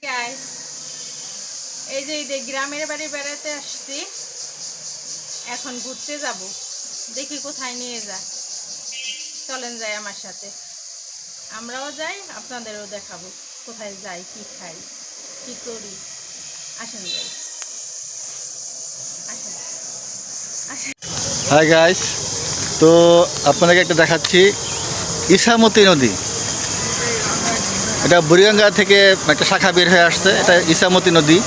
Guys, এই যে গ্রামের বাড়ি বেড়াতে আসছি, এখন ঘুরতে যাব। দেখি কোথায় নিয়ে যায়। চলেন যাই আমার সাথে, আমরাও যাই, আপনাদেরও দেখাবো কোথায় যাই, কি খাই, কি করি। আসেন যাই, আসেন আসেন। হাই গাইস, তো আপনাদেরকে একটা দেখাচ্ছি ইছামতি নদী। এটা বুড়িগঙ্গা থেকে একটা শাখা বের হয়ে আসছে। এটা ইছামতি নদী।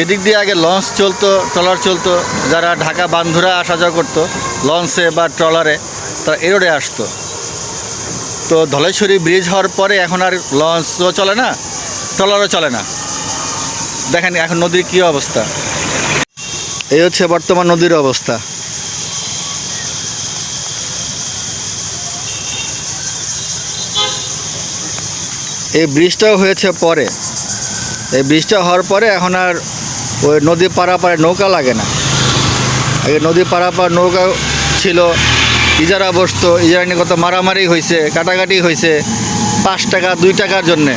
এদিক দিয়ে আগে লঞ্চ চলতো, ট্রলার চলতো। যারা ঢাকা বান্ধুরা আসা যাওয়া করতো লঞ্চে বা ট্রলারে, তারা এই রোডে আসতো। তো ধলেশ্বরী ব্রিজ হওয়ার পরে এখন আর লঞ্চও চলে না, ট্রলারও চলে না। দেখেন এখন নদীর কী অবস্থা। এই হচ্ছে বর্তমান নদীর অবস্থা। এই ব্রিজটাও হয়েছে পরে। এই ব্রিজটা হওয়ার পরে এখন আর ওই নদী পারাপারে নৌকা লাগে না। আগে নদী পারাপার নৌকা ছিল, ইজারা বসতো, ইজারা নিয়ে কত মারামারি হয়েছে, কাটাকাটি হয়েছে 5 টাকা 2 টাকার জন্যে।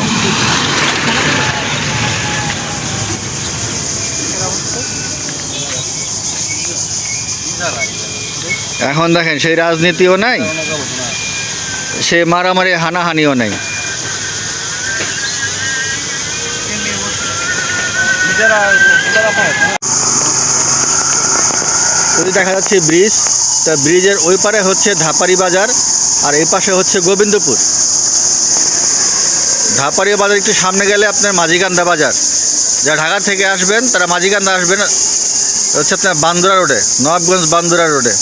এখন দেখেন সেই রাজনীতিও নাই, সে মারামারি হানাহানিও নাই। যদি দেখা যাচ্ছে ব্রিজ, তা ব্রিজের ওই পারে হচ্ছে ধাপারি বাজার, আর এই পাশে হচ্ছে গোবিন্দপুর। ধাপারি বাজার একটু সামনে গেলে আপনার মাঝিকান্দা বাজার। যারা ঢাকা থেকে আসবেন তারা মাঝিকান্দা আসবেন, হচ্ছে আপনার বান্দুরা রোডে, নবাবগঞ্জ বান্দুরা রোডে।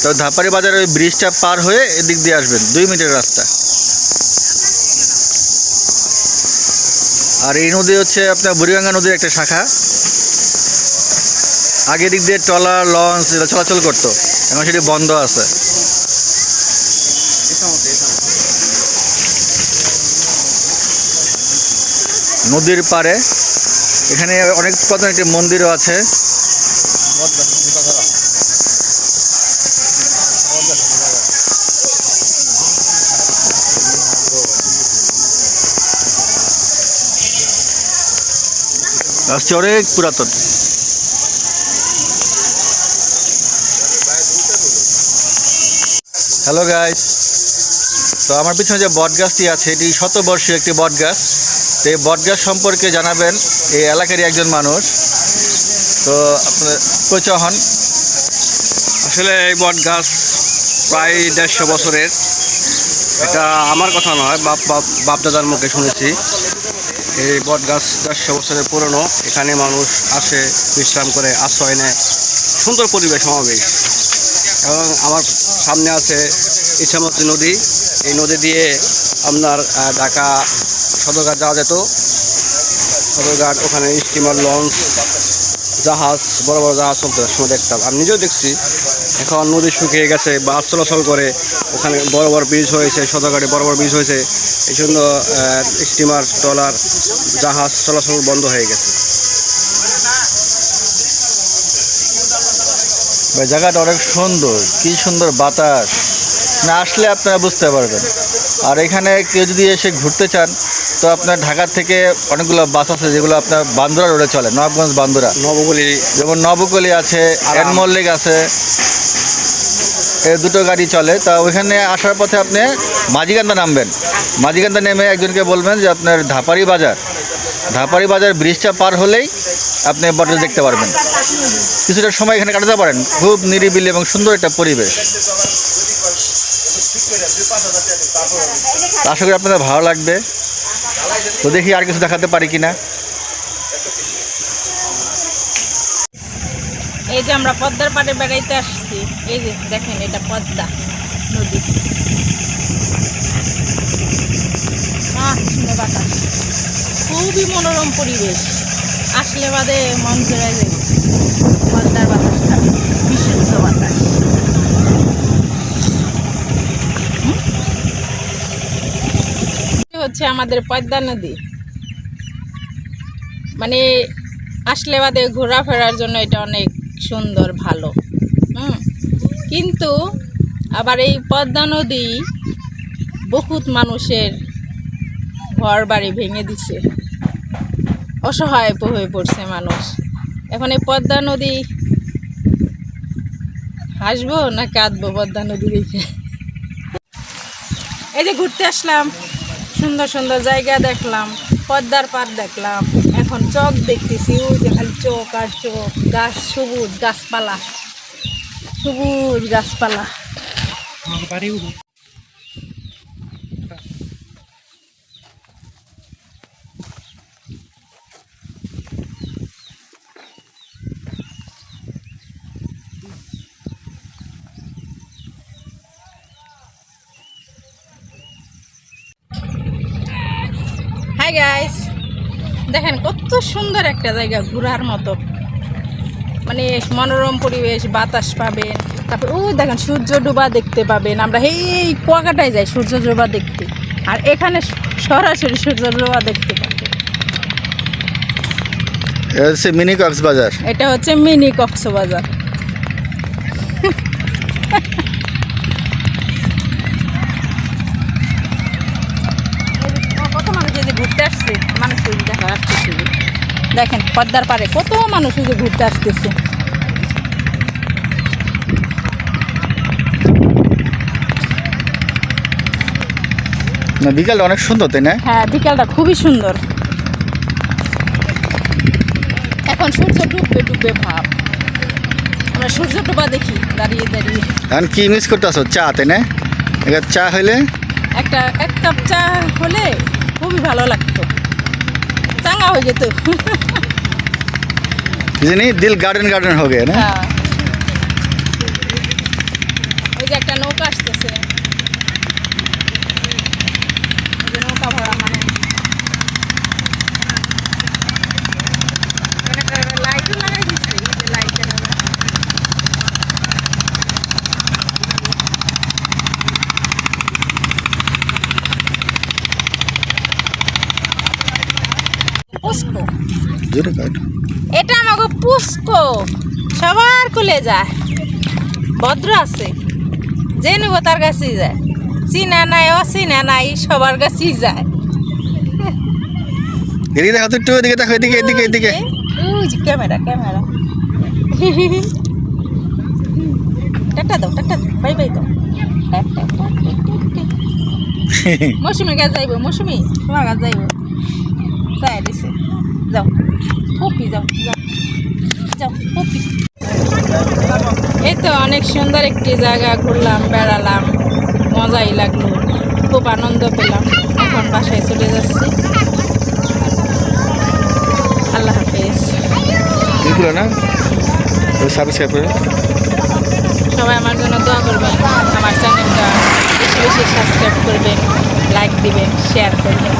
তো ধাপারি বাজারের ওই ব্রিজটা পার হয়ে এদিক দিয়ে আসবেন, 2 মিনিটের রাস্তা। আর এই নদী হচ্ছে আপনার বুড়িগঙ্গা নদীর একটা শাখা। আগে দিক দিয়ে ট্রলার লঞ্চ এটা চলাচল করতো, এখন সেটি বন্ধ আছে। নদীর পাড়ে এখানে অনেক কত একটি মন্দিরও আছে। আসছে অনেক পুরাতন। হ্যালো গাইস, তো আমার পিছনে যে বট গাছটি আছে এটি শতবর্ষীয় একটি বট গাছ। তো এই বট গাছ সম্পর্কে জানাবেন এই এলাকারই একজন মানুষ। তো আপনার পরিচয় হন। আসলে এই বট গাছ প্রায় 150 বছরের। এটা আমার কথা নয়, বাপ দাদার মুখে শুনেছি। এই বট গাছ 150 বছরের পুরনো। এখানে মানুষ আসে, বিশ্রাম করে, আশ্রয় নেয়, সুন্দর পরিবেশ সমাবেশ। এবং আমার সামনে আছে ইছামতি নদী। এই নদী দিয়ে আপনার ঢাকা সদরঘাট যাওয়া যেত। সদরঘাট, ওখানে স্টিমার, লঞ্চ, জাহাজ, বড় বড় জাহাজ চলতে সময় দেখতাম। আমি নিজেও দেখছি। এখন নদী শুকিয়ে গেছে, বাস চলাচল করে, ওখানে বড় বড় ব্রিজ হয়েছে, সদরঘাটে বড় বড় ব্রিজ হয়েছে। এই জন্য স্টিমার, ট্রলার, জাহাজ চলাচল বন্ধ হয়ে গেছে। জায়গাটা অনেক সুন্দর, কি সুন্দর বাতাস, না আসলে আপনারা বুঝতে পারবেন। আর এখানে কেউ যদি এসে ঘুরতে চান তো আপনার ঢাকা থেকে অনেকগুলো বাস আছে যেগুলো আপনার বান্দুরা রোডে চলে, নবাবগঞ্জ বান্দুরা। নবগলি, যেমন নবকলি আছে, এন মল্লিক আছে, এই দুটো গাড়ি চলে। তা ওইখানে আসার পথে আপনি মাঝিকান্দা নামবেন। মাঝিকান্দা নেমে একজনকে বলবেন যে আপনার ধাপারি বাজার ব্রিজটা পার হলেই আপনি বটগাছ দেখতে পারবেন। কিছুটা সময় এখানে কাটাতে পারেন, খুব নিরিবিলি এবং সুন্দর একটা পরিবেশ। আশা করি আপনাদের ভালো লাগবে। তো দেখি আর কিছু দেখাতে পারি কিনা। এই যে আমরা পদ্মার পাড়ে বেড়াইতে আসছি। এই যে দেখেন, এটা পদ্মা নদী। সুন্দর বাতাস, খুবই মনোরম পরিবেশ। আসলে বাদে মন জেরাই যাবে। পদ্মার বাতাসটা বিশুদ্ধ বাতাস। হচ্ছে আমাদের পদ্মা নদী, মানে আসলে বাদে ঘোরাফেরার জন্য এটা অনেক সুন্দর, ভালো। কিন্তু আবার এই পদ্মা নদী বহুত মানুষের ঘর বাড়ি ভেঙে দিছে, অসহায় হয়ে পড়ছে মানুষ। এখন এই পদ্মা নদী হাসবো না কাঁদবো পদ্মা নদী দেখে? এই যে ঘুরতে আসলাম, সুন্দর সুন্দর জায়গা দেখলাম, পদ্মার পাড় দেখলাম, এখন চক দেখতেছি, ওই যে খালি চক আর চক, গাছ, সবুজ গাছপালা, সবুজ গাছপালা। হাই গাইস, দেখেন কত সুন্দর একটা জায়গা ঘোরার মতো, মানে মনোরম পরিবেশ, বাতাস পাবেন, তারপর ওই দেখেন সূর্য ডোবা দেখতে পাবেন। আমরা এই কুয়াকাটায় যাই সূর্য ডোবা দেখতে, আর এখানে সরাসরি সূর্য ডোবা দেখতে পাবেন। এটা হচ্ছে মিনি কক্সবাজার। এটা হচ্ছে মিনি কক্সবাজার। কত মানুষ এই যে ঘুরতে আসছে, মানুষ দেখা আসতেছে, দেখেন পদ্মার পাড়ে কত মানুষ এই যে ঘুরতে আসতেছে। না, বিকালটা অনেক সুন্দর, তাই না? হ্যাঁ, বিকালটা খুবই সুন্দর। এখন সূর্য ডুববে ডুববে ভাব, আমরা সূর্য ডোবা দেখি দাঁড়িয়ে দাঁড়িয়ে। এখন কি মিস করতে আসো? চা, তাই না? একটা চা হইলে, এক কাপ চা হলে খুবই ভালো লাগতো, চাঙ্গা হয়ে যেত। জানি দিল গার্ডেন গার্ডেন হয়ে গে না। হ্যাঁ, ওই যে একটা নৌকা আসতেছে, ওই যে নৌকা ভরা মানে লাইটও লাগাই দিচ্ছে, লাইট পুষ্কো, জোরে কাট। এটা আমাকে পুষ্কো, সবার কোলে যায়, ভদ্র আছে, যে নেব তার কাছেই যায়, চিনা নাই অচিনা নাই সবার কাছেই যায়। এদিকে দেখো তো একটু, এদিকে দেখো, এদিকে এদিকে এদিকে। ওই যে ক্যামেরা ক্যামেরা। টাটা দাও, টাটা দাও, বাই বাই দাও। মৌসুমীর কাছে যাইব, মৌসুমী তোমার কাছে যাইব, যাই দিছে, যাও পপি, যাও যাও যাও পপি। এই তো অনেক সুন্দর একটি জায়গা ঘুরলাম, বেড়ালাম, মজাই লাগলো, খুব আনন্দ পেলাম। এখন বাসায় চলে যাচ্ছি। আল্লাহ হাফেজ। এগুলো না সাবস্ক্রাইব করে সবাই আমার জন্য দোয়া করবেন, আমার চ্যানেলটা বেশি বেশি সাবস্ক্রাইব করবেন, লাইক দিবেন, শেয়ার করবেন।